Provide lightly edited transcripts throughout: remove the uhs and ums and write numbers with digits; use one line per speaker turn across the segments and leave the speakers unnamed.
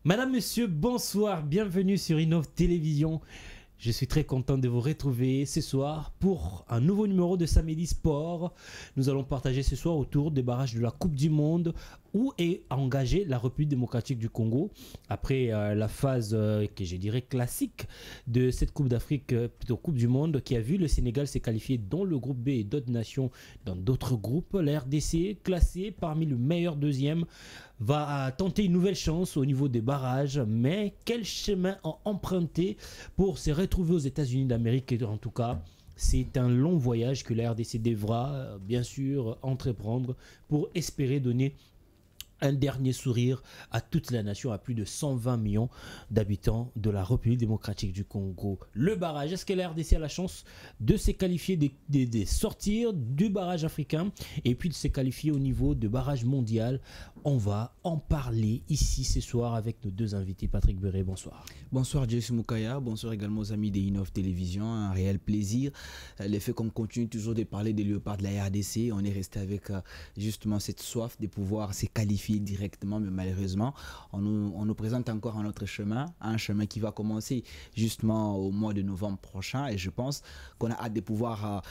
Madame, monsieur, bonsoir, bienvenue sur Innov Télévision. Je suis très content de vous retrouver ce soir pour un nouveau numéro de Samedi Sport. Nous allons partager ce soir autour des barrages de la Coupe du Monde où est engagée la République démocratique du Congo après la phase que je dirais classique de cette Coupe d'Afrique, plutôt Coupe du Monde, qui a vu le Sénégal se qualifier dans le groupe B et d'autres nations dans d'autres groupes. La RDC, classée parmi le meilleur deuxième, va tenter une nouvelle chance au niveau des barrages, mais quel chemin emprunter pour se retrouver aux États-Unis d'Amérique? En tout cas, c'est un long voyage que la RDC devra bien sûr entreprendre pour espérer donner un dernier sourire à toute la nation, à plus de 120 millions d'habitants de la République démocratique du Congo. Le barrage, est-ce que la RDC a la chance de se qualifier, de sortir du barrage africain et puis de se qualifier au niveau de barrage mondial? On va en parler ici ce soir avec nos deux invités. Patrick Béré, bonsoir.
Bonsoir Jesse Moukaya, bonsoir également aux amis de Innov Télévision, un réel plaisir. Le fait qu'on continue toujours de parler des léopards de la RDC, on est resté avec justement cette soif de pouvoir se qualifier directement, mais malheureusement on nous présente encore un autre chemin, un chemin qui va commencer justement au mois de novembre prochain, et je pense qu'on a hâte de pouvoir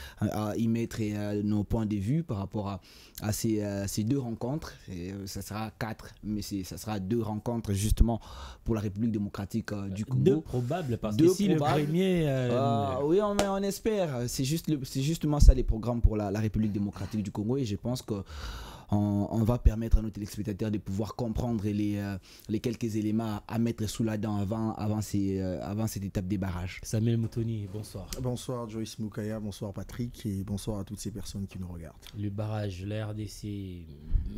y mettre nos points de vue par rapport à ces deux rencontres. Ça sera 4, mais ça sera 2 rencontres justement pour la République démocratique du Congo.
2 probables, parce que si le premier...
oui, on espère. C'est justement ça les programmes pour la République démocratique du Congo, et je pense que on va permettre à nos téléspectateurs de pouvoir comprendre les quelques éléments à mettre sous la dent avant cette étape des barrages.
Samuel Moutoni, bonsoir.
Bonsoir Joyce Moukaya, bonsoir Patrick, et bonsoir à toutes ces personnes qui nous regardent.
Le barrage, la RDC,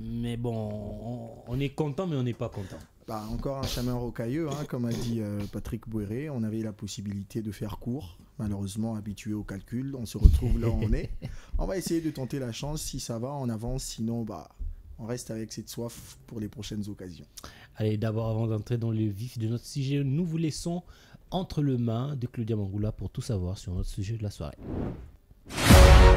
mais bon, on est content mais on n'est pas content.
Encore un chemin rocailleux, comme a dit Patrick Bouéré. On avait la possibilité de faire court. Malheureusement, habitué au calcul, on se retrouve là où on est. On va essayer de tenter la chance. Si ça va, on avance. Sinon, on reste avec cette soif pour les prochaines occasions.
Allez, d'abord, avant d'entrer dans le vif de notre sujet, nous vous laissons entre les mains de Claudia Mangoula pour tout savoir sur notre sujet de la soirée.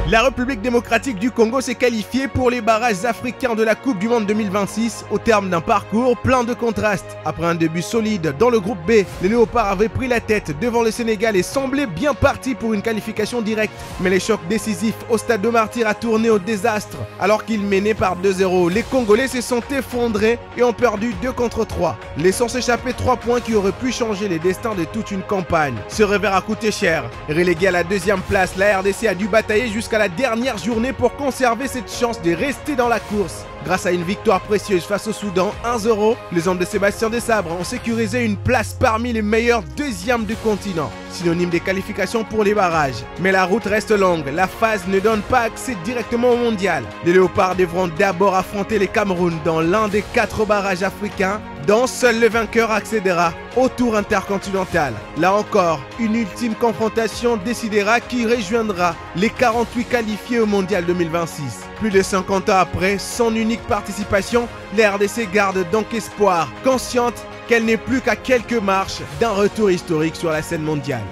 La République démocratique du Congo s'est qualifiée pour les barrages africains de la Coupe du Monde 2026 au terme d'un parcours plein de contrastes. Après un début solide dans le groupe B, les Léopards avaient pris la tête devant le Sénégal et semblaient bien partis pour une qualification directe. Mais les chocs décisifs au stade de Martyr a tourné au désastre. Alors qu'ils menaient par 2-0, les Congolais se sont effondrés et ont perdu 2 contre 3, laissant s'échapper 3 points qui auraient pu changer les destins de toute une campagne. Ce revers a coûté cher. Relégué à la 2e place, la RDC a dû batailler jusqu'à la dernière journée pour conserver cette chance de rester dans la course. Grâce à une victoire précieuse face au Soudan 1-0, les hommes de Sébastien Desabre ont sécurisé une place parmi les meilleurs deuxièmes du continent, synonyme des qualifications pour les barrages. Mais la route reste longue, la phase ne donne pas accès directement au mondial. Les Léopards devront d'abord affronter les Cameroun dans l'un des 4 barrages africains, dont seul le vainqueur accédera au tour intercontinental. Là encore, une ultime confrontation décidera qui rejoindra les 48 qualifiés au mondial 2026. Plus de 50 ans après son unique participation, la RDC garde donc espoir, consciente qu'elle n'est plus qu'à quelques marches d'un retour historique sur la scène mondiale.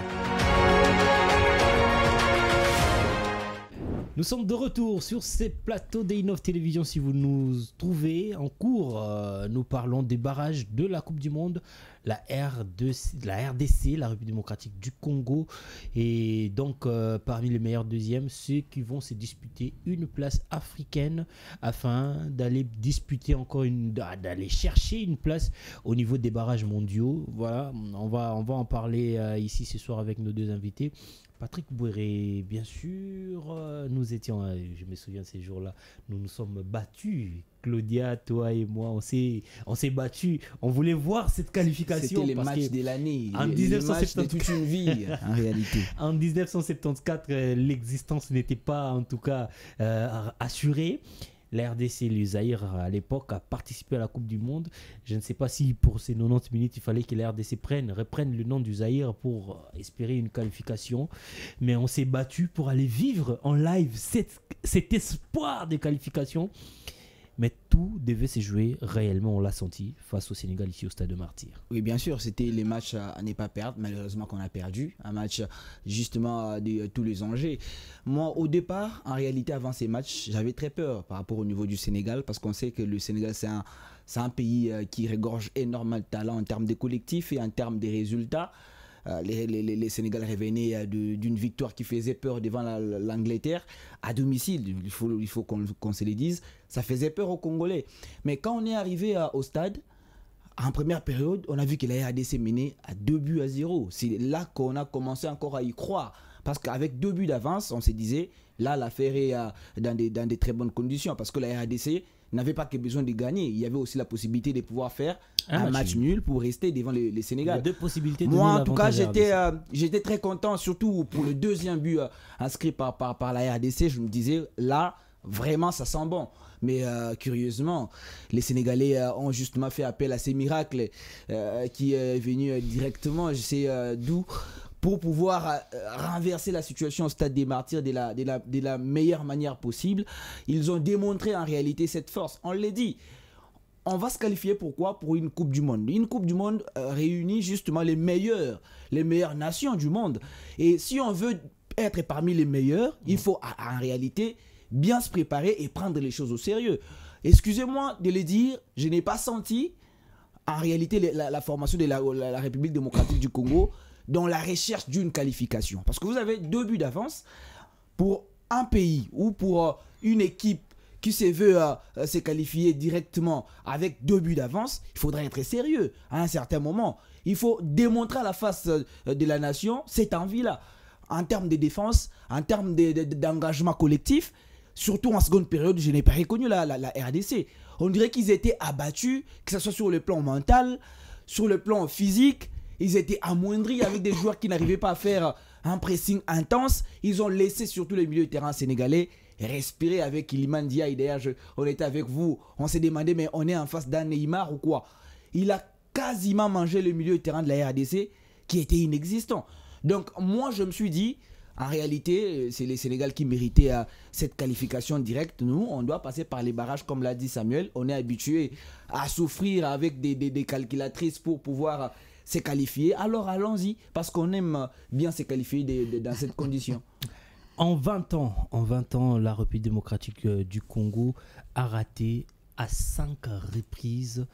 Nous sommes de retour sur ces plateaux d'Innov Télévision. Si vous nous trouvez en cours, nous parlons des barrages de la Coupe du Monde, la RDC, la République démocratique du Congo. Et donc, parmi les meilleurs deuxièmes, ceux qui vont se disputer une place africaine afin d'aller disputer d'aller chercher une place au niveau des barrages mondiaux. Voilà, on va en parler ici ce soir avec nos deux invités. Patrick Bouéré, bien sûr, nous étions, je me souviens de ces jours-là, nous nous sommes battus. Claudia, toi et moi, on s'est battus. On voulait voir cette qualification.
C'était les matchs de l'année,
les matchs
de toute une vie, en réalité.
En 1974, l'existence n'était pas, en tout cas, assurée. La RDC, le Zaïre, à l'époque, a participé à la Coupe du Monde. Je ne sais pas si pour ces 90 minutes, il fallait que la RDC reprenne le nom du Zaïre pour espérer une qualification. Mais on s'est battu pour aller vivre en live cet espoir de qualification. mais tout devait se jouer réellement, on l'a senti, face au Sénégal ici au Stade de Martyrs.
Oui, bien sûr, c'était les matchs à ne pas perdre. Malheureusement qu'on a perdu. Un match justement de tous les enjeux. Moi, au départ, en réalité, avant ces matchs, j'avais très peur par rapport au niveau du Sénégal parce qu'on sait que le Sénégal, c'est un pays qui regorge énormément de talent en termes de collectif et en termes de résultats. Les Sénégalais revenaient d'une victoire qui faisait peur devant l'Angleterre à domicile, il faut qu'on se le dise, ça faisait peur aux Congolais. Mais quand on est arrivé au stade, en première période, on a vu que la RDC menait à 2-0. C'est là qu'on a commencé encore à y croire. Parce qu'avec 2 buts d'avance, on se disait, là, l'affaire est dans des très bonnes conditions. Parce que la RDC n'avait pas que besoin de gagner. Il y avait aussi la possibilité de pouvoir faire un match nul pour rester devant les Sénégal.
Les deux possibilités.
Moi, en tout cas, j'étais très content, surtout pour le deuxième but inscrit par la RDC. Je me disais, là, vraiment, ça sent bon. Mais curieusement, les Sénégalais ont justement fait appel à ces miracles qui est venu directement, je sais d'où, pour pouvoir renverser la situation au Stade des Martyrs de la meilleure manière possible. Ils ont démontré en réalité cette force. On l'a dit, on va se qualifier pourquoi? Pour une Coupe du Monde. Une Coupe du Monde réunit justement les meilleures nations du monde. Et si on veut être parmi les meilleurs, il faut en réalité bien se préparer et prendre les choses au sérieux. Excusez-moi de le dire, je n'ai pas senti en réalité la formation de la République démocratique du Congo dans la recherche d'une qualification. Parce que vous avez 2 buts d'avance pour un pays ou pour une équipe qui se veut se qualifier directement avec 2 buts d'avance. Il faudrait être sérieux à un certain moment. Il faut démontrer à la face de la nation cette envie-là. En termes de défense, en termes d'engagement collectif, surtout en seconde période, je n'ai pas reconnu la RDC. On dirait qu'ils étaient abattus, que ce soit sur le plan mental, sur le plan physique. Ils étaient amoindris avec des joueurs qui n'arrivaient pas à faire un pressing intense. Ils ont laissé surtout les milieux de terrain sénégalais respirer avec Iliman Ndiaye. D'ailleurs, on était avec vous. On s'est demandé, mais on est en face d'un Neymar ou quoi? Il a quasiment mangé le milieu de terrain de la RDC qui était inexistant. Donc, moi, je me suis dit, en réalité, c'est les Sénégal qui méritaient cette qualification directe. Nous, on doit passer par les barrages, comme l'a dit Samuel. On est habitué à souffrir avec des calculatrices pour pouvoir se qualifier. Alors, allons-y, parce qu'on aime bien se qualifier dans cette condition.
En 20 ans, la République démocratique du Congo a raté à 5 reprises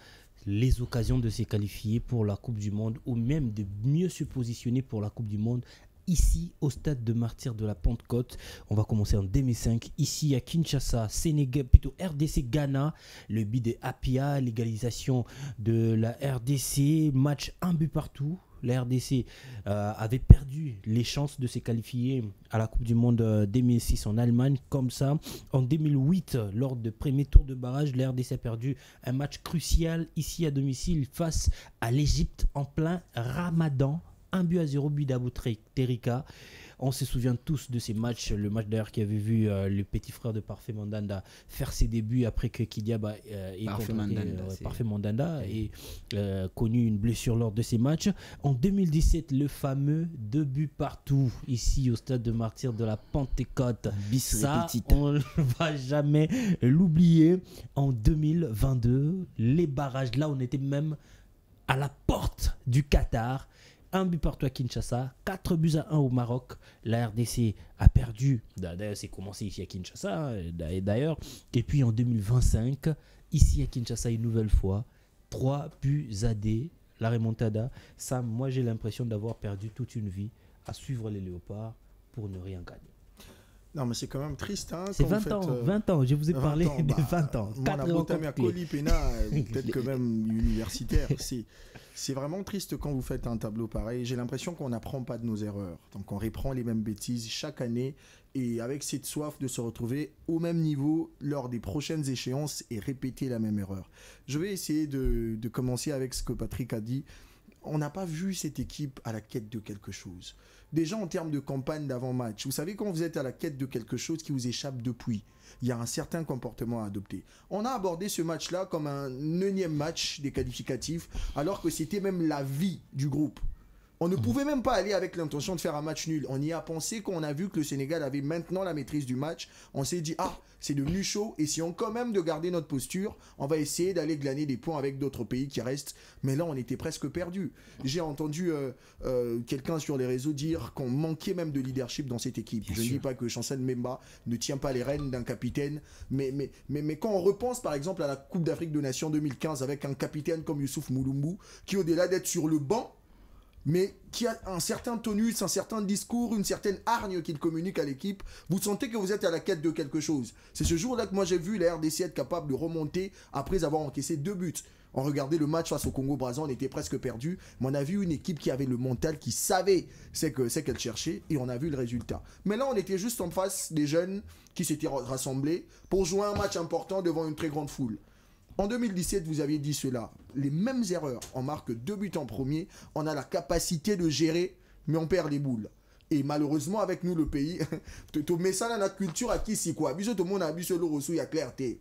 les occasions de se qualifier pour la Coupe du Monde ou même de mieux se positionner pour la Coupe du Monde ici au Stade de Martyrs de la Pentecôte. On va commencer en 2005 ici à Kinshasa, Sénégal, plutôt RDC Ghana, le but de Apia, l'égalisation de la RDC, match 1 but partout. La RDC avait perdu les chances de se qualifier à la Coupe du Monde 2006 en Allemagne. Comme ça, en 2008, lors du premier tour de barrage, la RDC a perdu un match crucial ici à domicile face à l'Égypte en plein Ramadan. 1-0, but d'Abou Terika. On se souvient tous de ces matchs, le match d'ailleurs qui avait vu le petit frère de Parfait Mandanda faire ses débuts après que Kidiaba Parfait Mandanda ait connu une blessure lors de ces matchs. En 2017, le fameux 2 buts partout ici au Stade de Martyrs de la Pentecôte. Ça, on ne va jamais l'oublier. En 2022, les barrages, là on était même à la porte du Qatar. 1 but partout à Kinshasa, 4-1 au Maroc. La RDC a perdu. D'ailleurs, c'est commencé ici à Kinshasa, d'ailleurs. Et puis en 2025, ici à Kinshasa, une nouvelle fois, 3-2. La remontada. Ça, moi, j'ai l'impression d'avoir perdu toute une vie à suivre les Léopards pour ne rien gagner.
Non, mais c'est quand même triste. Hein,
c'est 20 ans, 20 ans. Je vous ai parlé de 20 ans.
Peut-être que même universitaire. C'est vraiment triste quand vous faites un tableau pareil. J'ai l'impression qu'on n'apprend pas de nos erreurs. Donc on reprend les mêmes bêtises chaque année et avec cette soif de se retrouver au même niveau lors des prochaines échéances et répéter la même erreur. Je vais essayer de commencer avec ce que Patrick a dit. On n'a pas vu cette équipe à la quête de quelque chose. Déjà en termes de campagne d'avant-match, vous savez quand vous êtes à la quête de quelque chose qui vous échappe depuis, il y a un certain comportement à adopter. On a abordé ce match-là comme un 9e match des qualificatifs, alors que c'était même la vie du groupe. On ne pouvait même pas aller avec l'intention de faire un match nul. On y a pensé qu'on a vu que le Sénégal avait maintenant la maîtrise du match. On s'est dit, ah, c'est devenu chaud. Essayons quand même de garder notre posture. On va essayer d'aller glaner des points avec d'autres pays qui restent. Mais là, on était presque perdus. J'ai entendu quelqu'un sur les réseaux dire qu'on manquait même de leadership dans cette équipe. Je ne dis pas que Chancel Mbemba ne tient pas les rênes d'un capitaine. Mais quand on repense par exemple à la Coupe d'Afrique de Nations 2015 avec un capitaine comme Youssouf Mouloumou, qui au-delà d'être sur le banc, mais qui a un certain tonus, un certain discours, une certaine hargne qu'il communique à l'équipe, vous sentez que vous êtes à la quête de quelque chose. C'est ce jour-là que moi j'ai vu la RDC être capable de remonter après avoir encaissé 2 buts. On regardait le match face au Congo-Brazza, on était presque perdu, mais on a vu une équipe qui avait le mental, qui savait ce qu'elle cherchait, et on a vu le résultat. Mais là, on était juste en face des jeunes qui s'étaient rassemblés pour jouer un match important devant une très grande foule. En 2017, vous aviez dit cela. Les mêmes erreurs. On marque 2 buts en premier. On a la capacité de gérer, mais on perd les boules. Et malheureusement, avec nous, le pays, tu mets ça dans notre culture à qui c'est quoi. Tout le monde a vu sur le reçu, il y a clarté.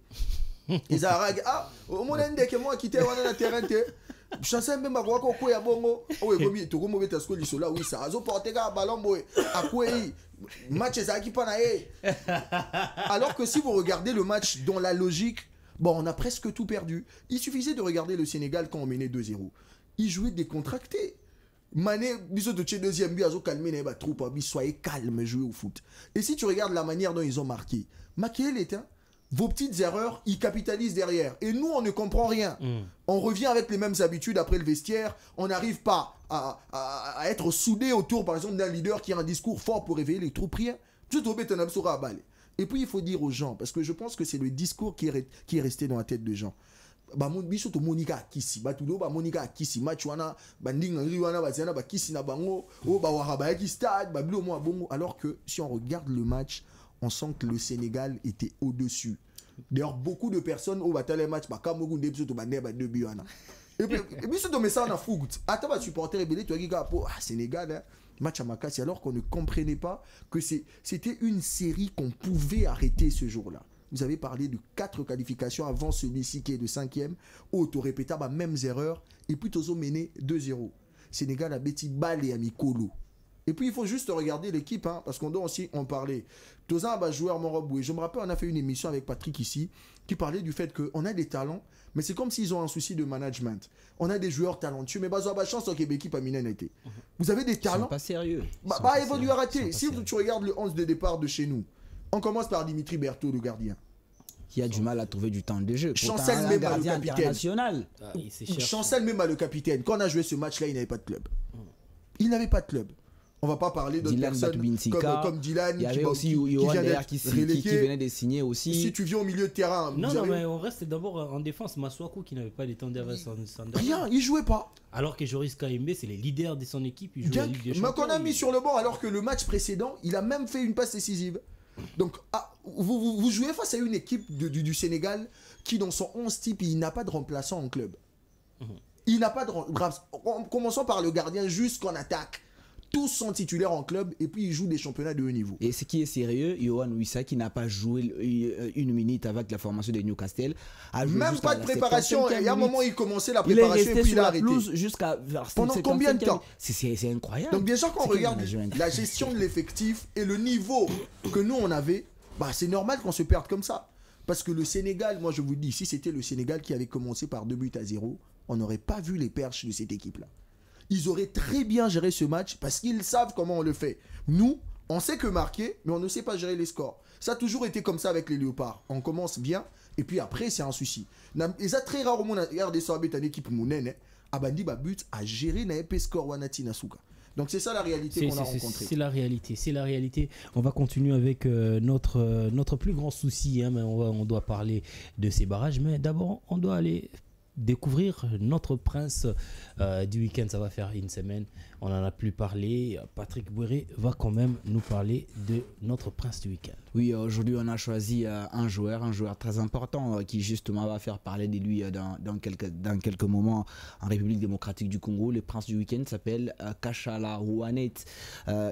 Ils arrêtent. Ah, au moment où que moi quitté on a terrain. Je sais même pas quoi ya bongo. Oui, comme tu comme tu as ce que là oui ça. Azo porter ga ballon boy. À quoi match ça qui pas na. Alors que si vous regardez le match dans la logique, bon, on a presque tout perdu. Il suffisait de regarder le Sénégal quand on menait 2-0. Ils jouaient décontractés. Mané, biso de chez deuxième but, azo calmer les troupes, soyez calme, jouez au foot. Et si tu regardes la manière dont ils ont marqué, vos petites erreurs, ils capitalisent derrière. Et nous, on ne comprend rien. On revient avec les mêmes habitudes après le vestiaire. On n'arrive pas à être soudés autour, par exemple, d'un leader qui a un discours fort pour réveiller les troupes. Rien. Et puis, il faut dire aux gens, parce que je pense que c'est le discours qui est resté dans la tête des gens. Biso to Monica Kisi, Batulo, Monica Kisi, Machuana, Banding, Riwana, Baziana, Kisi na bango, Bawara, stade, Bablo, moi, bongo. Alors que si on regarde le match, on sent que le Sénégal était au-dessus. D'ailleurs, beaucoup de personnes au battre les matchs, Kamogun, Debso, Bané, Badé, Biwana. Et puis, Biso to Messa en foot. Attends, va supporter rebelle, tu as dit, Sénégal, hein, match à Makassi, alors qu'on ne comprenait pas que c'était une série qu'on pouvait arrêter ce jour-là. Vous avez parlé de 4 qualifications avant celui-ci qui est de 5e. Auto-répétable à mêmes erreurs. Et puis, Tozo mené 2-0. Sénégal a bêti balle et a mis Kolo. Et puis, il faut juste regarder l'équipe, hein, parce qu'on doit aussi en parler. Toza a joueur Moroboué. Je me rappelle, on a fait une émission avec Patrick ici, qui parlait du fait qu'on a des talents, mais c'est comme s'ils ont un souci de management. On a des joueurs talentueux, mais Bazo a chance au Québec, pas Minen a été. Vous avez des talents.
Ils sont pas sérieux.
Évoluer à rater. Si tu regardes le 11 de départ de chez nous, on commence par Dimitri Berthaud, le gardien.
Qui a du mal à trouver du temps de jeu.
Chancel même le
capitaine.
Chancel même le capitaine. Quand on a joué ce match-là, il n'avait pas de club. Il n'avait pas de club. On va pas parler d'autres personnes comme Dylan.
Il y avait aussi Yohan qui venait de signer aussi.
Si tu viens au milieu de terrain.
Non, mais on reste d'abord en défense. Masuaku qui n'avait pas de temps d'avance.
Rien, il jouait pas.
Alors que Joris Kaimbe, c'est les leaders de son équipe. Il joue la Ligue des Champions.
Mais qu'on a mis sur le banc alors que le match précédent, il a même fait une passe décisive. Donc, vous jouez face à une équipe du Sénégal qui, dans son 11 type, il n'a pas de remplaçant en club. Il n'a pas de remplaçant. Commençons par le gardien jusqu'en attaque. Tous sont titulaires en club et puis ils jouent des championnats de haut niveau.
Et ce qui est sérieux, Yohan Wissa qui n'a pas joué une minute avec la formation de Newcastle.
Même pas de préparation. Il y a un moment où il commençait la préparation et puis il a arrêté.
Jusqu'à
pendant combien de temps?
C'est incroyable.
Donc bien sûr qu'on regarde la gestion de l'effectif et le niveau que nous on avait, c'est normal qu'on se perde comme ça. Parce que le Sénégal, moi je vous dis, si c'était le Sénégal qui avait commencé par 2-0, on n'aurait pas vu les perches de cette équipe-là. Ils auraient très bien géré ce match parce qu'ils savent comment on le fait. Nous, on sait que marquer, mais on ne sait pas gérer les scores. Ça a toujours été comme ça avec les Léopards. On commence bien, et puis après, c'est un souci. Et ça, très rarement, on a regardé ça avec une équipe mounene. Abandi Babut a géré n'ayepé score Wanati Nasuka. Donc c'est ça la réalité qu'on a rencontrée.
C'est la réalité. On va continuer avec notre plus grand souci. Hein, mais on doit parler de ces barrages. Mais d'abord, on doit aller découvrir notre prince du week-end. Ça va faire une semaine, on n'en a plus parlé. Patrick Bouéré va quand même nous parler de notre prince du week-end.
Oui, aujourd'hui on a choisi un joueur très important qui justement va faire parler de lui dans quelques moments en République démocratique du Congo. Le prince du week-end s'appelle Kachala Ouanet.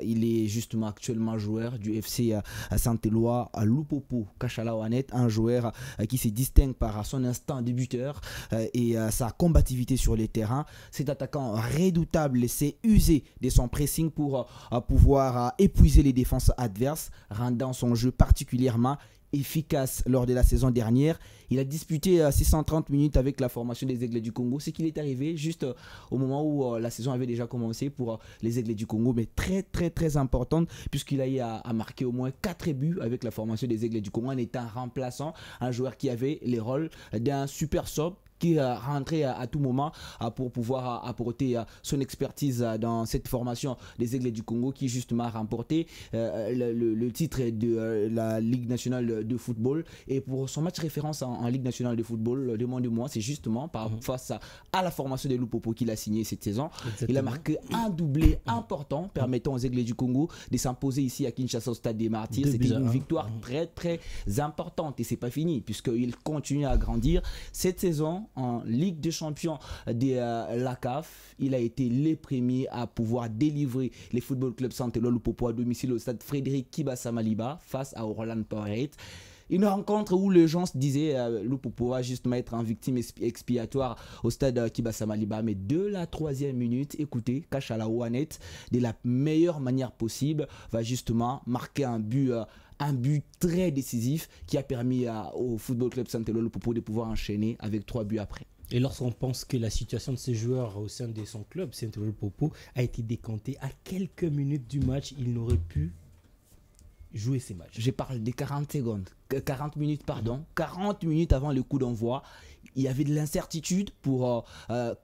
Il est justement actuellement joueur du FC Saint-Éloi à Lupopo. Kachala Ouanet, un joueur qui se distingue par son instinct de buteur et sa combativité sur les terrains. Cet attaquant redoutable s'est usé de son pressing pour pouvoir épuiser les défenses adverses, rendant son jeu particulièrement efficace lors de la saison dernière. Il a disputé 630 minutes avec la formation des Aigles du Congo, ce qui est arrivé juste au moment où la saison avait déjà commencé pour les Aigles du Congo, mais très importante, puisqu'il a eu à marquer au moins 4 buts avec la formation des Aigles du Congo en étant remplaçant, un joueur qui avait les rôles d'un super sub, qui rentrait à tout moment pour pouvoir apporter son expertise dans cette formation des Aigles du Congo, qui justement a remporté le titre de la Ligue nationale de football. Et pour son match référence en Ligue nationale de football, demandez-moi, c'est justement face à la formation des Lupopo qu'il a signé cette saison. Exactement. Il a marqué un doublé important permettant aux Aigles du Congo de s'imposer ici à Kinshasa au stade des Martyrs. C'était une victoire très importante, et c'est pas fini puisqu'il continue à grandir. Cette saison en Ligue des Champions de la CAF, il a été le premier à pouvoir délivrer les Football Club Santello Lupopo à domicile au stade Frédéric Kibasa Maliba face à Orlando Pirates. Une rencontre où les gens se disaient Lupopo va justement être en victime expiatoire au stade Kibasa Maliba, mais de la 3e minute, écoutez, Kashala Ouanet, de la meilleure manière possible, va justement marquer un but très décisif qui a permis au Football Club Santello Lupopo de pouvoir enchaîner avec 3 buts après.
Et lorsqu'on pense que la situation de ces joueurs au sein de son club, Santello Lupopo, a été décantée à quelques minutes du match, il n'aurait pu jouer ces matchs.
Je parle des 40 minutes avant le coup d'envoi. Il y avait de l'incertitude pour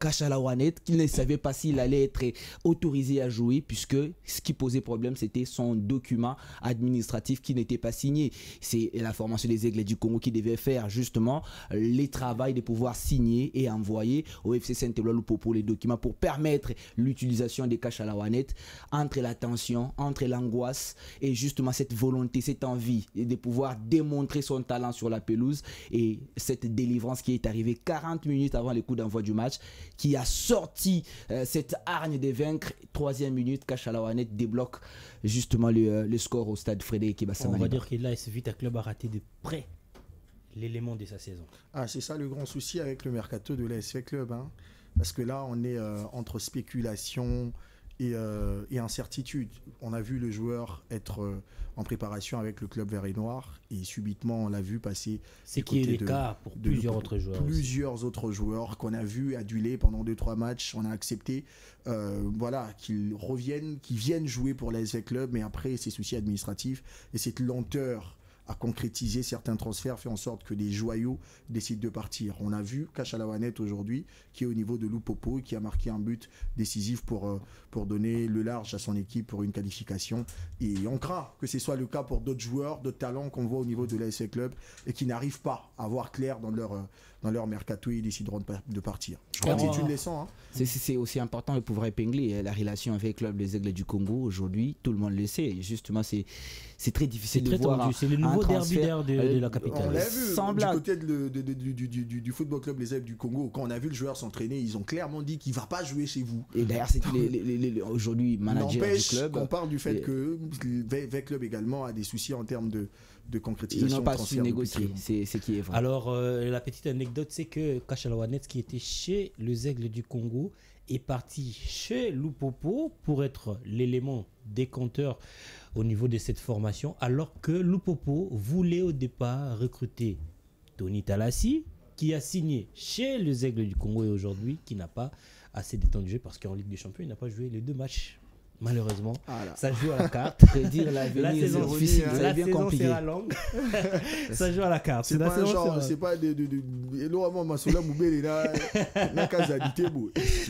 Kashala Ouanet, qu'il ne savait pas s'il allait être autorisé à jouer, puisque ce qui posait problème, c'était son document administratif qui n'était pas signé. C'est la formation des Aigles du Congo qui devait faire justement les travaux de pouvoir signer et envoyer au FC Santello Lupopo les documents pour permettre l'utilisation de Kashala Ouanet. Entre la tension, entre l'angoisse et justement cette volonté, cette envie de pouvoir démontrer son talent sur la pelouse, et cette délivrance qui est arrivé 40 minutes avant le coup d'envoi du match, qui a sorti cette hargne de vaincre. 3e minute, Kashala Ouanet débloque justement le score au stade Frédéric Kibasa Maliba.
On va dire que là, ce Vita Club a raté de près l'élément de sa saison.
Ah, c'est ça le grand souci avec le mercato de l'ASV Club, hein. Parce que là, on est entre spéculation et incertitude. On a vu le joueur être en préparation avec le club vert et noir, et subitement on l'a vu passer.
C'est qui est le cas pour plusieurs autres joueurs.
Plusieurs autres joueurs qu'on a vu aduler pendant 2-3 matchs. On a accepté qu'ils reviennent, qu'ils viennent jouer pour l'ASV Club, mais après ces soucis administratifs et cette lenteur à concrétiser certains transferts fait en sorte que des joyaux décident de partir. On a vu Kashala Ouanet aujourd'hui, qui est au niveau de Lupopo, qui a marqué un but décisif pour donner le large à son équipe pour une qualification. Et on craint que ce soit le cas pour d'autres joueurs, d'autres talents qu'on voit au niveau de l'ASV Club et qui n'arrivent pas à voir clair dans leur mercato, et ils décideront de partir. Je crois que c'est une leçon. Hein.
C'est aussi important de pouvoir épingler la relation avec le club des Aigles du Congo. Aujourd'hui, tout le monde le sait. Justement, c'est très difficile de voir.
C'est le nouveau derby de la capitale.
On l'a vu du côté du football club les Aigles du Congo. Quand on a vu le joueur s'entraîner, ils ont clairement dit qu'il ne va pas jouer chez vous.
Et d'ailleurs, c'est aujourd'hui manager du club.
Qu'on parle du fait que le club également a des soucis en termes de concrétisation.
Ils n'ont pas su négocier, c'est ce qui est vrai.
Alors, la petite anecdote, c'est que Kashala Ouanet, qui était chez les Aigles du Congo, est parti chez Lupopo pour être l'élément décanteur au niveau de cette formation, alors que Lupopo voulait au départ recruter Tony Talassi, qui a signé chez les Aigles du Congo, et aujourd'hui qui n'a pas assez de temps de jeu parce qu'en Ligue des Champions, il n'a pas joué les 2 matchs. Malheureusement, ça joue à la carte.
Prédire l'avenir, c'est difficile, c'est bien compliqué.
La longue. Ça joue à la carte.
C'est pas un genre, c'est pas de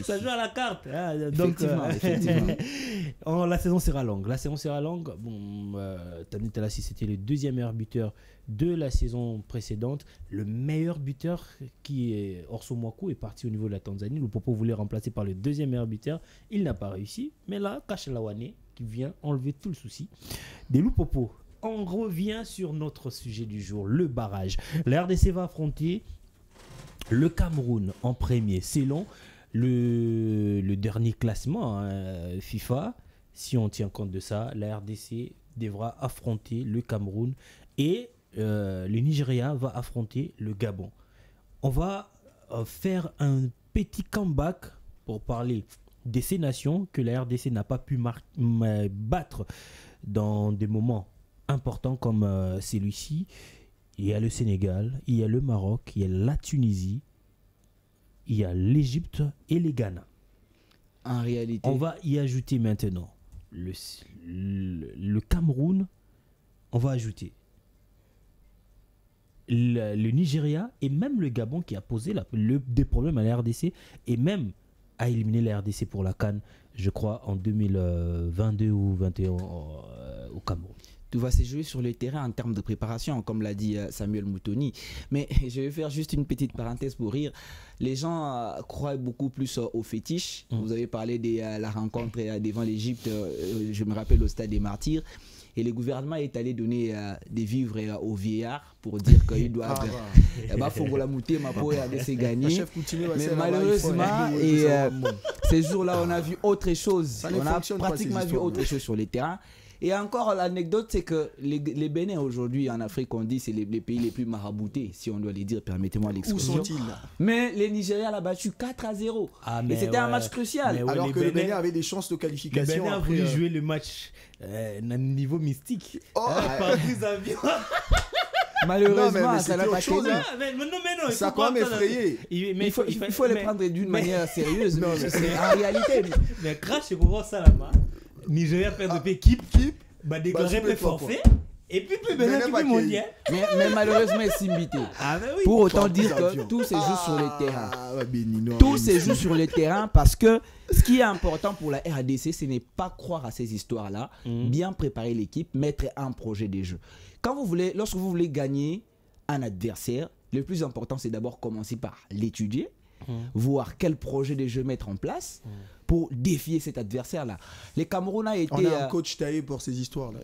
ça joue à la carte.
Donc, effectivement.
La saison sera longue. Bon, Tony Talassi, c'était le 2e meilleur buteur de la saison précédente. Le meilleur buteur, qui est Orso Mwaku, est parti au niveau de la Tanzanie. Lupopo voulait remplacer par le 2e meilleur buteur. Il n'a pas réussi. Mais là, Kashala Ouanet qui vient enlever tout le souci des Lupopo. On revient sur notre sujet du jour, le barrage. La RDC va affronter le Cameroun en premier. Selon le dernier classement FIFA, si on tient compte de ça, la RDC devra affronter le Cameroun et le Nigeria va affronter le Gabon. On va faire un petit comeback pour parler de ces nations que la RDC n'a pas pu battre dans des moments importants comme celui-ci. Il y a le Sénégal, il y a le Maroc, il y a la Tunisie, il y a l'Égypte et les Ghana.
En réalité,
On va y ajouter maintenant le Cameroun, on va ajouter le Nigeria et même le Gabon qui a posé des problèmes à la RDC et même a éliminé la RDC pour la CAN, je crois, en 2022 ou 2021 au Cameroun.
tout va se jouer sur le terrain en termes de préparation, comme l'a dit Samuel Moutoni. Mais je vais faire juste une petite parenthèse pour rire. Les gens croient beaucoup plus aux fétiches. Vous avez parlé de la rencontre devant l'Égypte, je me rappelle au Stade des Martyrs. Et le gouvernement est allé donner des vivres aux vieillards pour dire qu'ils doivent gagner. Mais malheureusement, ces jours-là, on a vu autre chose. On a pratiquement vu autre chose sur les terrains. Et encore, l'anecdote, c'est que les Bénins aujourd'hui en Afrique, on dit c'est les pays les plus maraboutés, si on doit les dire, permettez-moi l'expression.
Où sont-ils?
Mais les Nigériens l'ont battu 4-0. Et c'était un match crucial.
Ouais, alors que le Bénin avait des chances de qualification.
Le Bénin a voulu jouer le match à un niveau mystique. Par des avions.
Malheureusement, ça l'a pas
chose, hein.
Non,
ça a quand même effrayé.
Il faut les prendre d'une manière sérieuse. Non, c'est en réalité.
Mais crash, c'est pour ça là-bas. Nigeria perd de équipe, déclarer forfait. Et puis Bénin qui mondial.
Mais malheureusement, c'est imbité.
Oui.
Pour autant dire que tout se joue sur les terrains. Tout se joue sur les terrains parce que ce qui est important pour la RDC, ce n'est pas croire à ces histoires-là, bien préparer l'équipe, mettre un projet de jeu. Lorsque vous voulez gagner un adversaire, le plus important, c'est d'abord commencer par l'étudier, voir quel projet de jeu mettre en place pour défier cet adversaire-là. Les Cameroun a été...
On a un coach taillé pour ces histoires-là.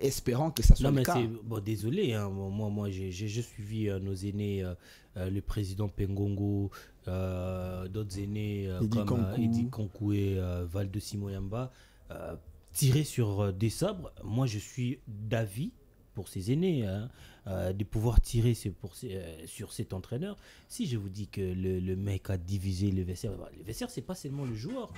Espérant que ça soit le cas.
Désolé, hein, moi j'ai suivi nos aînés, le président Pengongo, d'autres aînés comme Eddie Kankou et Valde Simoyamba, tirer sur des sabres. Moi je suis d'avis pour ces aînés, de pouvoir tirer sur cet entraîneur. Si je vous dis que le mec a divisé le vestiaire c'est pas seulement le joueur,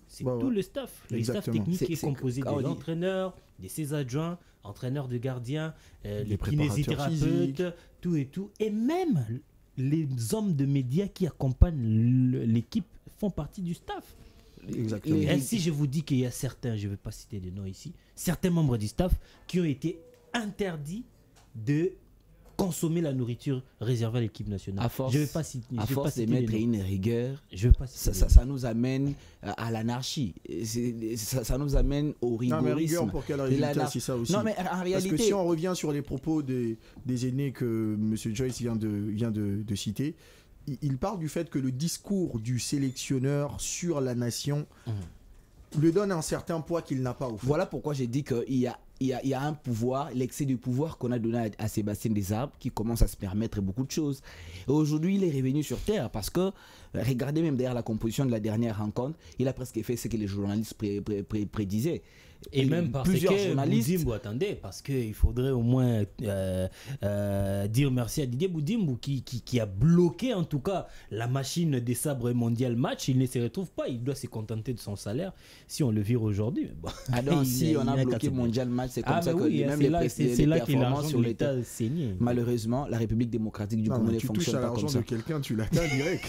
c'est tout le staff. Le staff technique est composé de l'entraîneur, de ses adjoints, entraîneurs de gardiens, les kinésithérapeutes, tout et tout. Et même les hommes de médias qui accompagnent l'équipe font partie du staff.
Exactement.
Et si je vous dis qu'il y a certains, je ne vais pas citer de noms ici, certains membres du staff qui ont été interdits de consommer la nourriture réservée à l'équipe nationale.
À force de mettre une rigueur, ça nous amène à l'anarchie. Ça nous amène au rigorisme.
Non, mais rigueur pour quel résultat, c'est ça aussi.
Non, mais en réalité...
Parce que si on revient sur les propos des aînés que M. Joyce vient de citer, il parle du fait que le discours du sélectionneur sur la nation lui donne un certain poids qu'il n'a pas au fond.
Voilà pourquoi j'ai dit qu'il y a un pouvoir, l'excès du pouvoir qu'on a donné à Sébastien Desabre qui commence à se permettre beaucoup de choses. Et aujourd'hui, il est revenu sur terre parce que, regardez même derrière la composition de la dernière rencontre, il a presque fait ce que les journalistes prédisaient.
Et même parce que attendez, parce qu'il faudrait au moins dire merci à Didier Boudimbo qui a bloqué en tout cas la machine des sabres mondial match. Il ne se retrouve pas, il doit se contenter de son salaire si on le vire aujourd'hui. Bon.
Si on a bloqué mondial match, c'est comme ça que même les performances sur l'État saigné. Malheureusement, la République démocratique du Congo ne fonctionne pas comme ça.
Tu touches à l'argent de quelqu'un, tu l'atteins direct.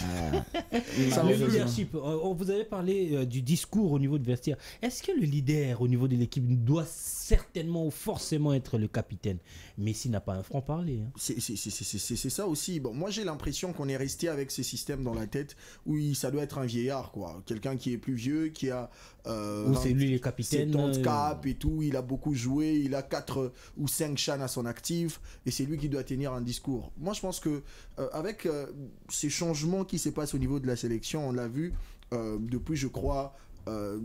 Le leadership, vous avez parlé du discours au niveau de vestiaire. Est-ce que le leader au niveau de l'équipe doit certainement ou forcément être le capitaine? Messi n'a pas un franc-parler. Hein.
C'est ça aussi. Bon, moi, j'ai l'impression qu'on est resté avec ces systèmes dans la tête où ça doit être un vieillard, quoi. Quelqu'un qui est plus vieux, qui a...
c'est lui le capitaine.
70 cap et tout. Il a beaucoup joué. Il a 4 ou 5 CHAN à son actif. Et c'est lui qui doit tenir un discours. Moi, je pense que avec ces changements qui se passent au niveau de la sélection, on l'a vu depuis, je crois...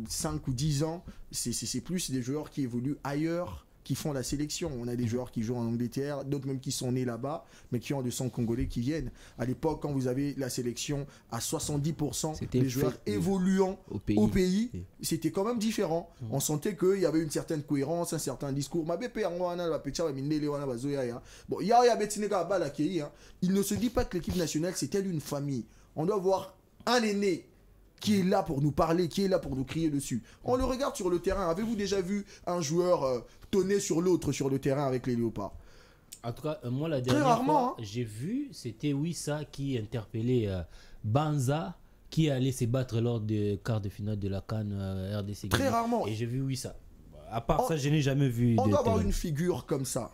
5 ou 10 ans, c'est plus des joueurs qui évoluent ailleurs qui font la sélection. On a des joueurs qui jouent en Angleterre, d'autres même qui sont nés là-bas, mais qui ont du sang congolais qui viennent. À l'époque, quand vous avez la sélection à 70% des joueurs évoluant au pays, c'était quand même différent. On sentait qu'il y avait une certaine cohérence, un certain discours. Bon, il ne se dit pas que l'équipe nationale, c'est telle une famille. On doit avoir un aîné qui est là pour nous parler, qui est là pour nous crier dessus. On le regarde sur le terrain. Avez-vous déjà vu un joueur tonner sur l'autre sur le terrain avec les Léopards?
En tout cas, moi, la dernière fois, j'ai vu, c'était Wissa qui interpellait Banza, qui allait se battre lors des quarts de finale de la CAN RDC.
Très rarement.
Et j'ai vu Wissa. À part ça, je n'ai jamais vu.
On doit avoir une figure comme ça,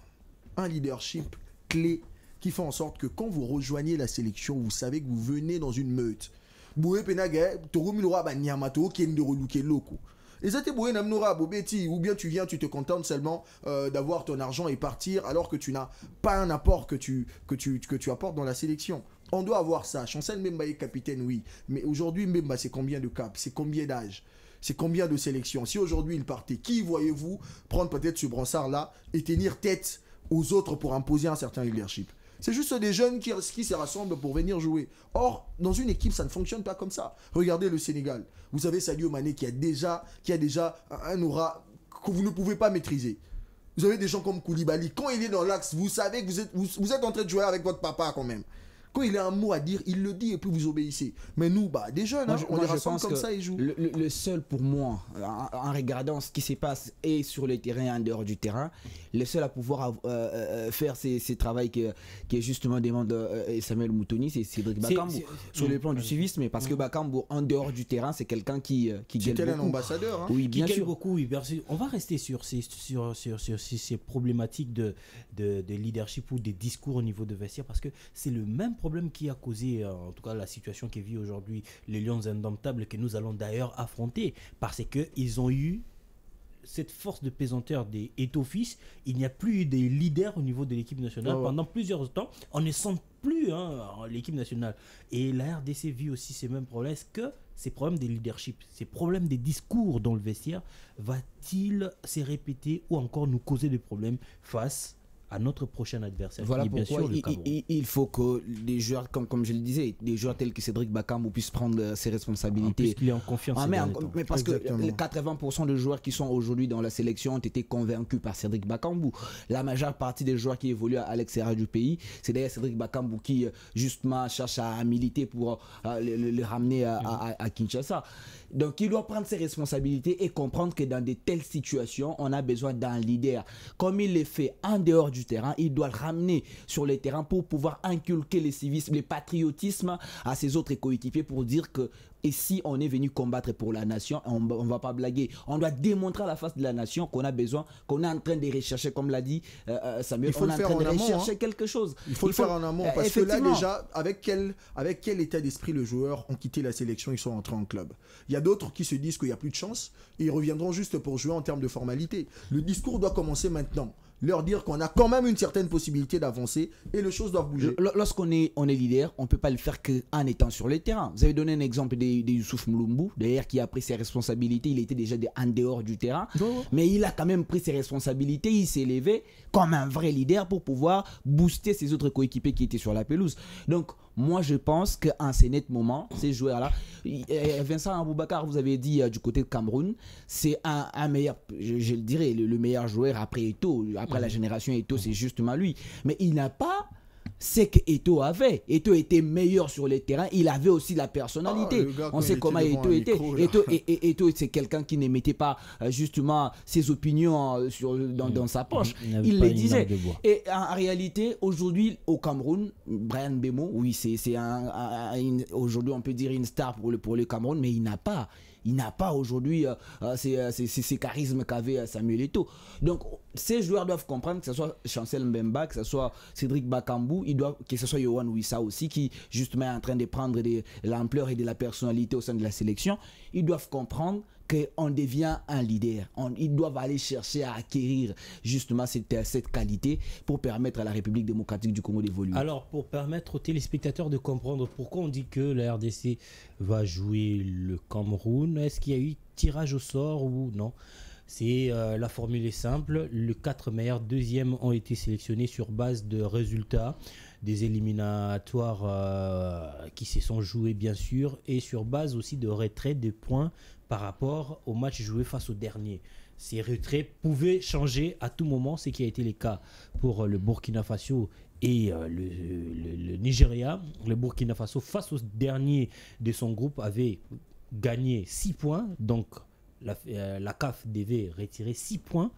un leadership clé qui fait en sorte que quand vous rejoignez la sélection, vous savez que vous venez dans une meute. Et ça ou bien tu viens, tu te contentes seulement d'avoir ton argent et partir alors que tu n'as pas un apport que tu apportes dans la sélection. On doit avoir ça. Chancel Mbemba est capitaine, oui. Mais aujourd'hui, Mbemba, c'est combien de caps? C'est combien d'âge? C'est combien de sélections? Si aujourd'hui il partait, qui voyez-vous prendre peut-être ce brassard-là et tenir tête aux autres pour imposer un certain leadership? C'est juste des jeunes qui se rassemblent pour venir jouer. Or, dans une équipe, ça ne fonctionne pas comme ça. Regardez le Sénégal. Vous avez Sadio Mané qui a déjà un aura que vous ne pouvez pas maîtriser. Vous avez des gens comme Koulibaly. Quand il est dans l'axe, vous savez que vous êtes en train de jouer avec votre papa quand même. Quand il a un mot à dire, il le dit et puis vous obéissez. Mais nous, des jeunes, on les rassemble comme ça et jouent.
Le seul pour moi, en regardant ce qui se passe et sur le terrain et en dehors du terrain, le seul à pouvoir faire ces travaux qui est justement demande Samuel Moutoni, c'est Cédric Bakambu. Sur le plan du civisme, parce que Bakambu, en dehors du terrain, c'est quelqu'un qui gagne beaucoup.
un ambassadeur. Hein.
Oui, bien sûr.
Beaucoup, oui. On va rester sur ces problématiques de leadership ou des discours au niveau de vestiaire, parce que c'est le même problème qui a causé, en tout cas, la situation qui vit aujourd'hui les Lions indomptables, que nous allons d'ailleurs affronter, parce qu'ils ont eu cette force de pesanteur des Eto'o-fils. Il n'y a plus eu des leaders au niveau de l'équipe nationale. Pendant plusieurs temps, on ne sent plus l'équipe nationale. Et la RDC vit aussi ces mêmes problèmes. Est-ce que ces problèmes de leadership, ces problèmes des discours dans le vestiaire, va-t-il se répéter ou encore nous causer des problèmes face à notre prochain adversaire?
Voilà pourquoi il faut que des joueurs, comme je le disais, des joueurs tels que Cédric Bakambu puissent prendre ses responsabilités.
Puisqu'il est en confiance.
Mais parce Exactement. Que les 80% de joueurs qui sont aujourd'hui dans la sélection ont été convaincus par Cédric Bakambu. La majeure partie des joueurs qui évoluent à l'extérieur du pays, c'est d'ailleurs Cédric Bakambu qui justement cherche à militer pour le ramener à Kinshasa. Donc il doit prendre ses responsabilités et comprendre que dans de telles situations, on a besoin d'un leader. Comme il le fait en dehors du terrain, il doit le ramener sur le terrain pour pouvoir inculquer le civisme, le patriotisme à ses autres coéquipiers pour dire que ici on est venu combattre pour la nation, on ne va pas blaguer. On doit démontrer à la face de la nation qu'on a besoin, qu'on est en train de rechercher, comme l'a dit Samuel, on est en train de rechercher quelque chose.
Il faut le faire en amont parce que là déjà, avec quel état d'esprit les joueurs ont quitté la sélection, ils sont entrés en club. Il y a d'autres qui se disent qu'il n'y a plus de chance et ils reviendront juste pour jouer en termes de formalité. Le discours doit commencer maintenant. Leur dire qu'on a quand même une certaine possibilité d'avancer et les choses doivent bouger.
Lorsqu'on est leader, on ne peut pas le faire qu'en étant sur le terrain. Vous avez donné un exemple de Youssouf Moulumbu, d'ailleurs qui a pris ses responsabilités, il était déjà en dehors du terrain, mais il a quand même pris ses responsabilités, il s'est élevé comme un vrai leader pour pouvoir booster ses autres coéquipiers qui étaient sur la pelouse. Donc, moi, je pense qu'en ce net moment, ces joueurs-là, Vincent Aboubakar, vous avez dit du côté de Cameroun, c'est un meilleur, je le dirais, le meilleur joueur après Eto'o, après la génération Eto'o, c'est justement lui. Mais il n'a pas ce que Eto'o avait. Eto'o était meilleur sur le terrain, il avait aussi la personnalité. On sait comment Eto'o était. Eto'o, c'est quelqu'un qui ne mettait pas justement ses opinions dans sa poche. Il les disait. Et en réalité, aujourd'hui, au Cameroun, Bryan Mbeumo, oui, c'est aujourd'hui on peut dire une star pour le Cameroun, mais il n'a pas aujourd'hui ces charismes qu'avait Samuel Eto'o. Donc, ces joueurs doivent comprendre, que ce soit Chancel Mbemba, que ce soit Cédric Bakambu, que ce soit Yohan Wissa aussi, qui justement est en train de prendre de l'ampleur et de la personnalité au sein de la sélection. Ils doivent comprendre qu'on devient un leader. Ils doivent aller chercher à acquérir justement cette qualité pour permettre à la République démocratique du Congo d'évoluer.
Alors, pour permettre aux téléspectateurs de comprendre pourquoi on dit que la RDC va jouer le Cameroun, est-ce qu'il y a eu tirage au sort ou non? C'est la formule est simple. Les 4 meilleurs deuxièmes ont été sélectionnés sur base de résultats des éliminatoires qui se sont joués bien sûr et sur base aussi de retrait des points par rapport au match joué face au dernier. Ces retraits pouvaient changer à tout moment, ce qui a été le cas pour le Burkina Faso et le Nigeria. Le Burkina Faso, face au dernier de son groupe, avait gagné 6 points. Donc, la CAF devait retirer 6 points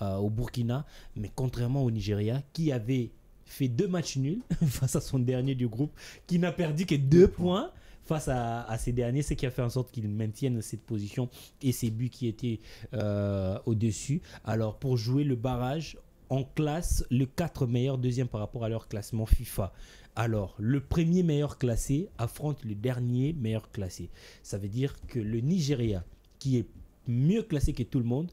au Burkina. Mais contrairement au Nigeria, qui avait fait 2 matchs nuls face à son dernier du groupe, qui n'a perdu que 2 points face à ces derniers, ce qui a fait en sorte qu'ils maintiennent cette position et ces buts qui étaient au-dessus. Alors, pour jouer le barrage, on classe les 4 meilleurs deuxièmes par rapport à leur classement FIFA. Alors, le premier meilleur classé affronte le dernier meilleur classé. Ça veut dire que le Nigeria, qui est mieux classé que tout le monde,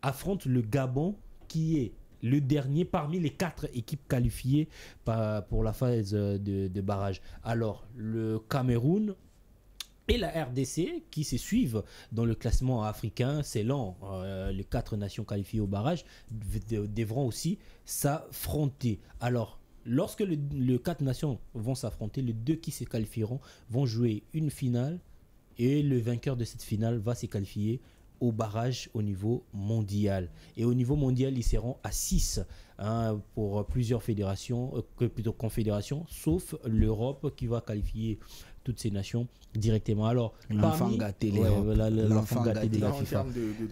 affronte le Gabon, qui est le dernier parmi les 4 équipes qualifiées pour la phase de barrage. Alors, le Cameroun et la RDC, qui se suivent dans le classement africain, selon les 4 nations qualifiées au barrage, devront aussi s'affronter. Alors, lorsque les 4 nations vont s'affronter, les 2 qui se qualifieront vont jouer une finale et le vainqueur de cette finale va se qualifier au barrage au niveau mondial. Et au niveau mondial, ils seront à 6 pour plusieurs fédérations, plutôt confédérations, sauf l'Europe qui va qualifier toutes ces nations directement. Alors,
l'enfant gâté,
l'enfant gâté de la FIFA.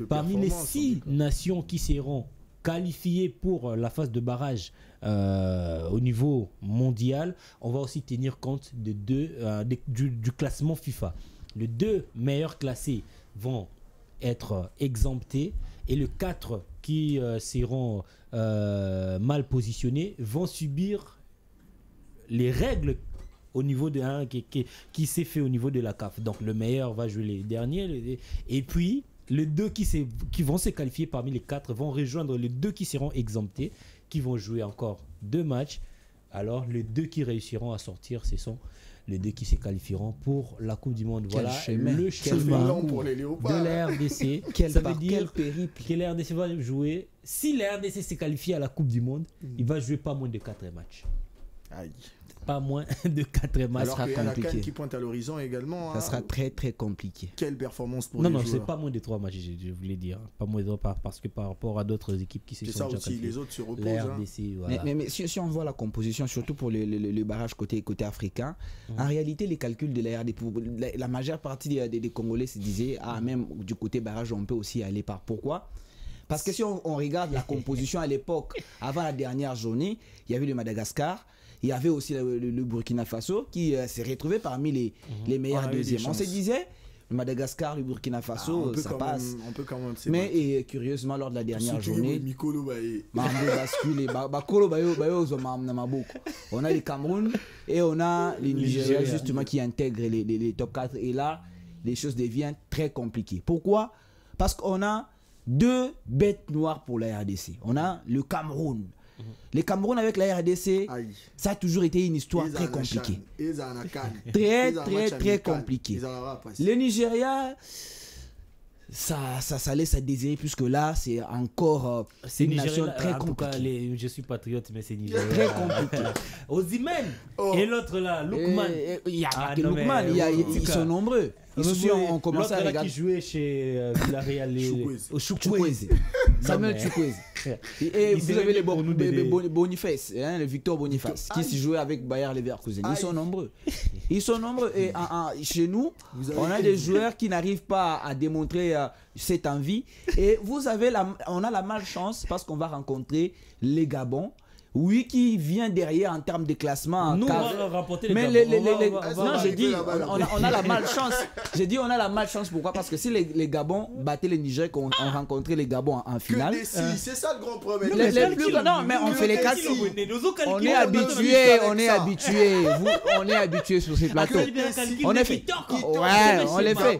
Parmi les 6 nations qui seront qualifiées pour la phase de barrage au niveau mondial, on va aussi tenir compte du classement FIFA. Les 2 meilleurs classés vont être exemptés et les 4 qui seront mal positionnés vont subir les règles au niveau de qui s'est fait au niveau de la CAF. Donc le meilleur va jouer les derniers et puis les 2 qui vont se qualifier parmi les 4 vont rejoindre les 2 qui seront exemptés, qui vont jouer encore 2 matchs. Alors les 2 qui réussiront à sortir, ce sont les 2 qui se qualifieront pour la Coupe du Monde. Voilà le chemin
pour les léopards,
de la RDC. Ça veut dire que la RDC va jouer. Si la RDC s'est qualifiée à la Coupe du Monde, il va jouer pas moins de 4 matchs.
Aïe.
Pas moins de 4 matchs.
Alors qu'il y a la CAN qui pointe à l'horizon également.
Ça sera très très compliqué.
Quelle performance pour
les
joueurs.
Non, c'est pas moins de 3 matchs, je voulais dire. Pas moins de 3 parce que par rapport à d'autres équipes qui se sont déjà qualifiées.
Les autres se reposent.
La RDC, voilà.
Mais si on voit la composition, surtout pour le barrage côté africain, en réalité, les calculs de la RDC, la majeure partie des Congolais se disaient, même du côté barrage, on peut aussi aller par. Pourquoi ? Parce que si on regarde la composition à l'époque, avant la dernière journée, il y avait le Madagascar. Il y avait aussi le Burkina Faso qui s'est retrouvé parmi les meilleurs deuxièmes. On se disait, le Madagascar, le Burkina Faso, ça passe.
On peut quand même.
Mais curieusement, lors de la dernière journée, on a le Cameroun et on a les Nigeria justement qui intègrent les top 4. Et là, les choses deviennent très compliquées. Pourquoi ? Parce qu'on a 2 bêtes noires pour la RDC. On a le Cameroun. Les Cameroun avec la RDC, ça a toujours été une histoire très compliquée. Très compliquée. Le Nigeria, ça laisse à désirer puisque là, c'est encore une nation très compliquée.
Je suis patriote, mais c'est Nigeria.
Très compliqué.
Osimhen et l'autre là, Lookman.
Il y a Lookman, ils sont nombreux. Ici, on commence à regarder.
Qui jouait chez Villarreal,
Chukwueze. Samuel Chukwueze. Et vous avez les Boniface, le Victor Boniface, qui se jouait avec Bayer Leverkusen. Ils sont nombreux. Ils sont nombreux. Et chez nous, on a des joueurs qui n'arrivent pas à démontrer cette envie. Et on a la malchance parce qu'on va rencontrer les Gabon. Oui, qui vient derrière en termes de classement.
Nous, on va rapporter les
Gabon. Non, j'ai dit, on a la malchance. J'ai dit, on a la malchance. Pourquoi ? Parce que si les Gabon battaient les Niger, qu'on rencontrait les Gabon en finale.
C'est ça le grand problème.
Non, mais on fait les 4. On est habitué sur ces plateaux. On est fait. Ouais, on les fait.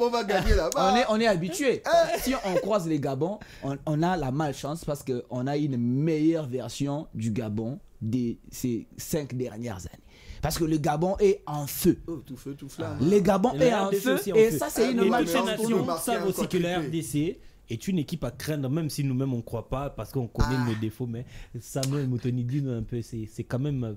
On est habitué. Si on croise les Gabon, on a la malchance parce qu'on a une meilleure version du Gabon de ces 5 dernières années. Parce que le Gabon est en feu.
Tout feu, tout flamme.
Le Gabon est en feu. Et ça, c'est une malchance pour nous.
Ils savent aussi que la RDC est une équipe à craindre, même si nous-mêmes on ne croit pas, parce qu'on connaît nos défauts. Mais Samuel Moutoni dit un peu, c'est quand même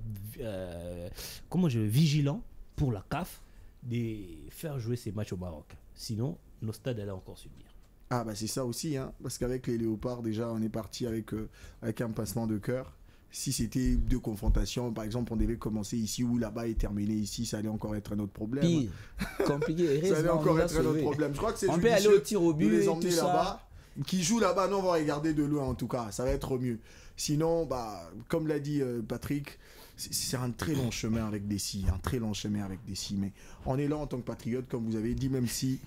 vigilant pour la CAF de faire jouer ces matchs au Maroc. Sinon, nos stades allaient encore subir.
Ah bah c'est ça aussi, hein, parce qu'avec les Léopards, déjà, on est parti avec un pincement de cœur. Si c'était deux confrontations, par exemple, on devait commencer ici ou là-bas et terminer ici, ça allait encore être un autre problème.
Pire, compliqué.
Ça allait encore être un autre problème. Je crois que c'est
on peut aller au tir au but
de les
et
emmener
tout
là-bas. Qui jouent là-bas, non, on va regarder de loin en tout cas, ça va être mieux. Sinon, bah, comme l'a dit Patrick, c'est un très long chemin avec Dessy, mais on est là en tant que patriote, comme vous avez dit, même si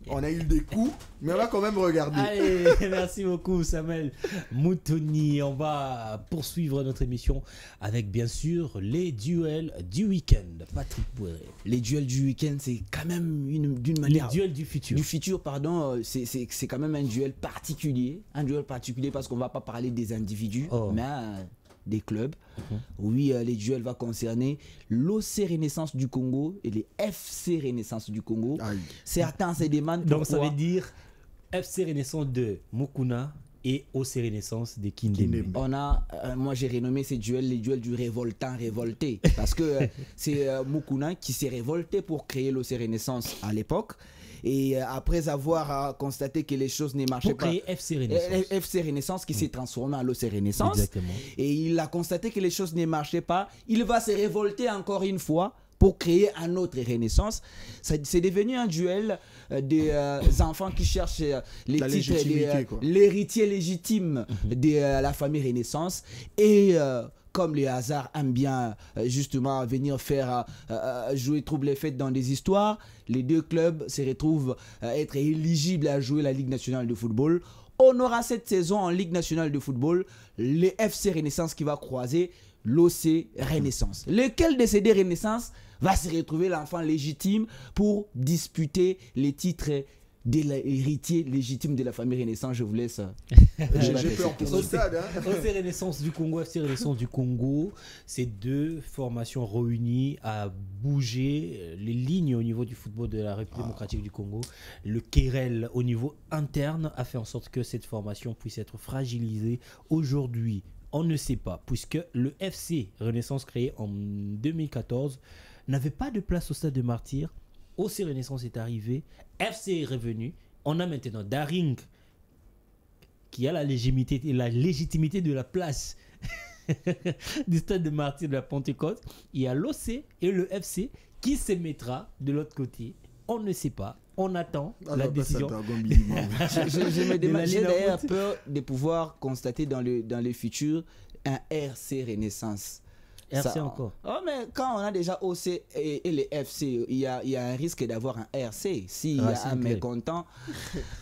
on a eu des coups, mais on va quand même regarder.
Allez, merci beaucoup Samuel Moutoni. On va poursuivre notre émission avec bien sûr les duels du week-end. Patrick Bouéré.
Les duels du week-end, c'est quand même d'une manière...
Les duels du futur.
Du futur, pardon, c'est quand même un duel particulier. Un duel particulier parce qu'on ne va pas parler des individus, mais des clubs. Oui, les duels vont concerner l'OC Renaissance du Congo et les FC Renaissance du Congo.
Aïe.
Certains se demandent
Donc
pourquoi...
ça veut dire FC Renaissance de Mukuna et OC Renaissance de Kindembe.
On a, moi j'ai renommé ces duels les duels du révoltant révolté parce que c'est Mukuna qui s'est révolté pour créer l'OC Renaissance à l'époque. Et après avoir constaté que les choses ne marchaient pas,
pour créer FC Renaissance.
FC Renaissance qui s'est transformé en l'OC Renaissance.
Exactement.
Et il a constaté que les choses ne marchaient pas. Il va se révolter encore une fois pour créer un autre Renaissance. C'est devenu un duel des enfants qui cherchent les titres, l'héritier légitime de la famille Renaissance. Et comme le hasard aime bien justement venir faire jouer trouble les fêtes dans des histoires, les deux clubs se retrouvent être éligibles à jouer la Ligue nationale de football. On aura cette saison en Ligue nationale de football les FC Renaissance qui va croiser l'OC Renaissance. Lequel de ces deux Renaissances va se retrouver l'enfant légitime pour disputer les titres de l'héritier légitime de la famille Renaissance? Je vous laisse.
J'ai peur pour le stade.
OC Renaissance du Congo, FC Renaissance du Congo, c'est deux formations réunies à bouger les lignes au niveau du football de la République démocratique du Congo. Le querelle au niveau interne a fait en sorte que cette formation puisse être fragilisée. Aujourd'hui, on ne sait pas, puisque le FC Renaissance créé en 2014 n'avait pas de place au stade de Martyrs. OC Renaissance est arrivé, FC est revenu. On a maintenant Daring qui a la légitimité de la place du stade de Martyrs de la Pentecôte. Il y a l'OC et le FC qui se mettra de l'autre côté. On ne sait pas. On attend la décision.
J'ai d'ailleurs peur de pouvoir constater dans le futur un RC Renaissance.
RC encore.
Oh, mais quand on a déjà OC et les FC, il y a un risque d'avoir un RC. S'il y a un mécontent,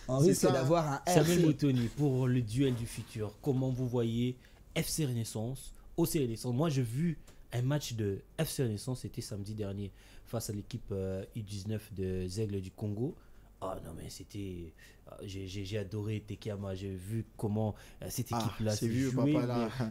on risque d'avoir un RC.
Samuel Moutoni, pour le duel du futur, comment vous voyez FC Renaissance, OC Renaissance? Moi, j'ai vu un match de FC Renaissance, c'était samedi dernier, face à l'équipe U19 de Zègle du Congo. Ah non, mais c'était... J'ai adoré Tekama, j'ai vu comment cette équipe-là s'est jouée.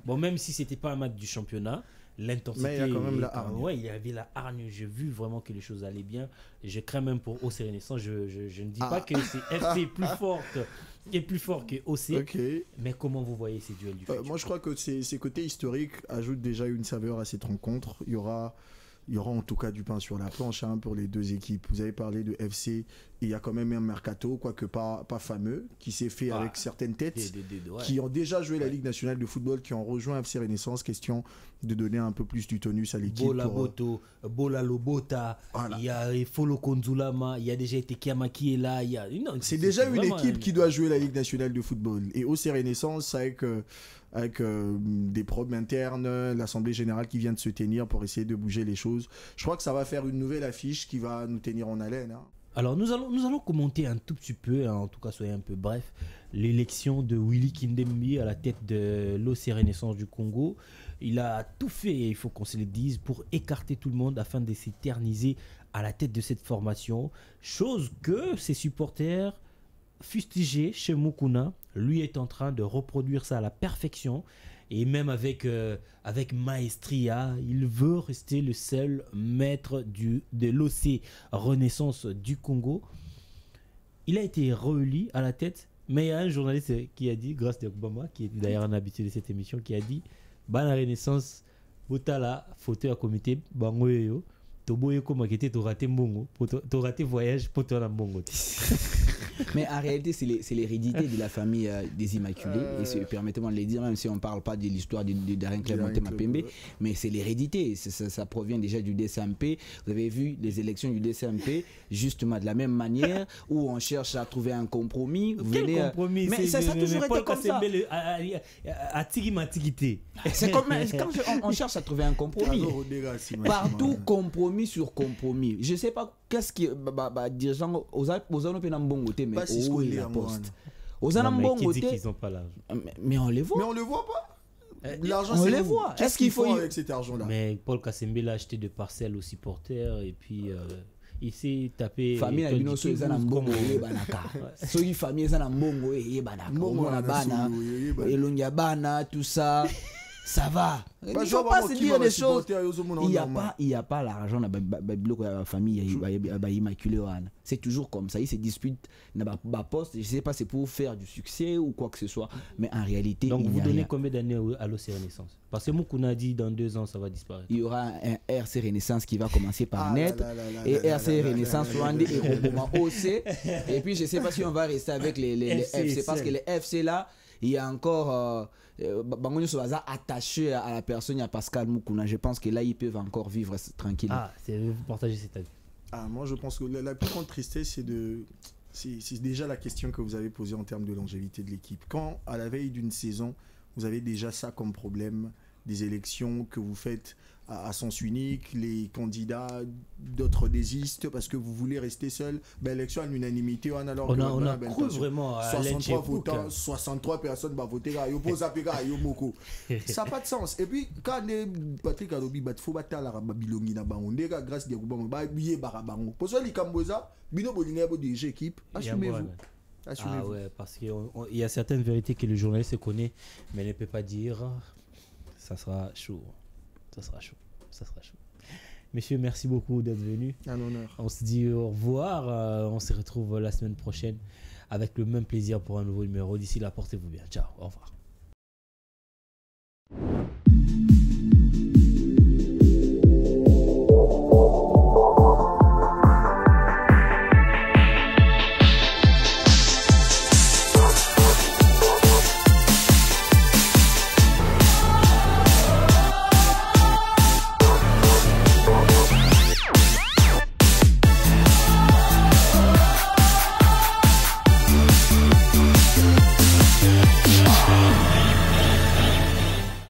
Bon, même si c'était pas un match du championnat, l'intensité...
Mais il y a quand même la hargne.
Ouais, il y avait la hargne. J'ai vu vraiment que les choses allaient bien. Je crains même pour OC Renaissance. Je ne dis pas que c'est FC plus fort que OC. Mais comment vous voyez ces duels du futur?
Moi, je crois que ces côtés historiques ajoutent déjà une saveur à cette rencontre. Il y aura en tout cas du pain sur la planche pour les deux équipes. Vous avez parlé de FC, il y a quand même un mercato, quoique pas fameux, qui s'est fait avec certaines têtes qui ont déjà joué la Ligue nationale de football, qui ont rejoint FC Renaissance. Question de donner un peu plus du tonus à l'équipe.
Bola Boto, Bola Lobota, il y a Folo Konzulama, il y a déjà Tekama qui est là.
C'est déjà une équipe qui doit jouer la Ligue nationale de football. Et OC Renaissance, avec des probes internes, l'Assemblée Générale qui vient de se tenir pour essayer de bouger les choses. Je crois que ça va faire une nouvelle affiche qui va nous tenir en haleine.
Alors nous allons commenter un tout petit peu, en tout cas soyez un peu bref, l'élection de Willy Kindembe à la tête de l'OC Renaissance du Congo. Il a tout fait, il faut qu'on se le dise, pour écarter tout le monde afin de s'éterniser à la tête de cette formation. Chose que ses supporters fustigés chez Mukuna, lui est en train de reproduire ça à la perfection. Et même avec maestria, il veut rester le seul maître de l'OC Renaissance du Congo. Il a été réélu à la tête Mais il y a un journaliste qui a dit, grâce à Obama, qui est d'ailleurs un habitué de cette émission, qui a dit bah la Renaissance, Botala, fauteuil à comité, bangoyo, toboyo comme maquette, t'as raté mbongo, t'as raté voyage pour toi la mbongo.
Mais en réalité, c'est l'hérédité de la famille des Immaculés. Et permettez-moi de le dire, même si on ne parle pas de l'histoire d'Alain Clément Mapembe, mais c'est l'hérédité. Ça provient déjà du DCMP. Vous avez vu les élections du DCMP, justement de la même manière, où on cherche à trouver un compromis.
Quel compromis?
Mais ça a toujours été comme ça. C'est comme quand on cherche à trouver un compromis. Partout, compromis sur compromis. Je ne sais pas qu'est-ce qui dirigeant aux Penambongoté, mais où est la poste? Aux Anambongoté, mais on les voit.
Mais on le voit pas. L'argent,
on les voit.
Qu'est-ce qu'il faut avec cet argent-là?
Mais Paul Kassembe l'a acheté de parcelles aux supporters et puis il s'est tapé.
Famille a bien aussi les Anambongo et Banaka. Soki famille Anambongo et Banaka. On a Bana, Elonia Bana, tout ça. Ça va. Il ne faut pas se dire des choses. Il n'y a pas l'argent dans la famille immaculée. C'est toujours comme ça. Ils se disputent dans la poste. Je ne sais pas si c'est pour faire du succès ou quoi que ce soit. Mais en réalité,
donc vous donnez combien d'années à l'OC Renaissance? Parce que Moukouna a dit dans 2 ans ça va disparaître.
Il y aura un RC Renaissance qui va commencer par net. Et RC Renaissance Rwanda et Roboma OC. Et puis je ne sais pas si on va rester avec les FC. Parce que les FC là, il y a encore... Bangonio Soaza attaché à la personne, à Pascal Moukouna. Je pense que là, ils peuvent encore vivre tranquille.
Ah, vous partagez cet avis.
Moi, je pense que la plus grande tristesse, c'est déjà la question que vous avez posée en termes de longévité de l'équipe. Quand, à la veille d'une saison, vous avez déjà ça comme problème, des élections que vous faites à sens unique, les candidats, d'autres désistent parce que vous voulez rester seul. Élection à l'unanimité, on
a cru vraiment à
63 votants, 63 personnes vont voter. Ça n'a pas de sens. Et puis, quand Patrick Alobi, il faut battre la Babilongi na bango. Ndega grâce à Goubama, billet barabango. Pour ça, les Kamboza, bino bolinga bo des équipes. Assumez-vous.
Ah ouais, parce qu'il y a certaines vérités que le journaliste connaît, mais ne peut pas dire. Ça sera chaud. Ça sera chaud. Messieurs, merci beaucoup d'être venus.
Un honneur.
On se dit au revoir. On se retrouve la semaine prochaine avec le même plaisir pour un nouveau numéro. D'ici là, portez-vous bien. Ciao. Au revoir.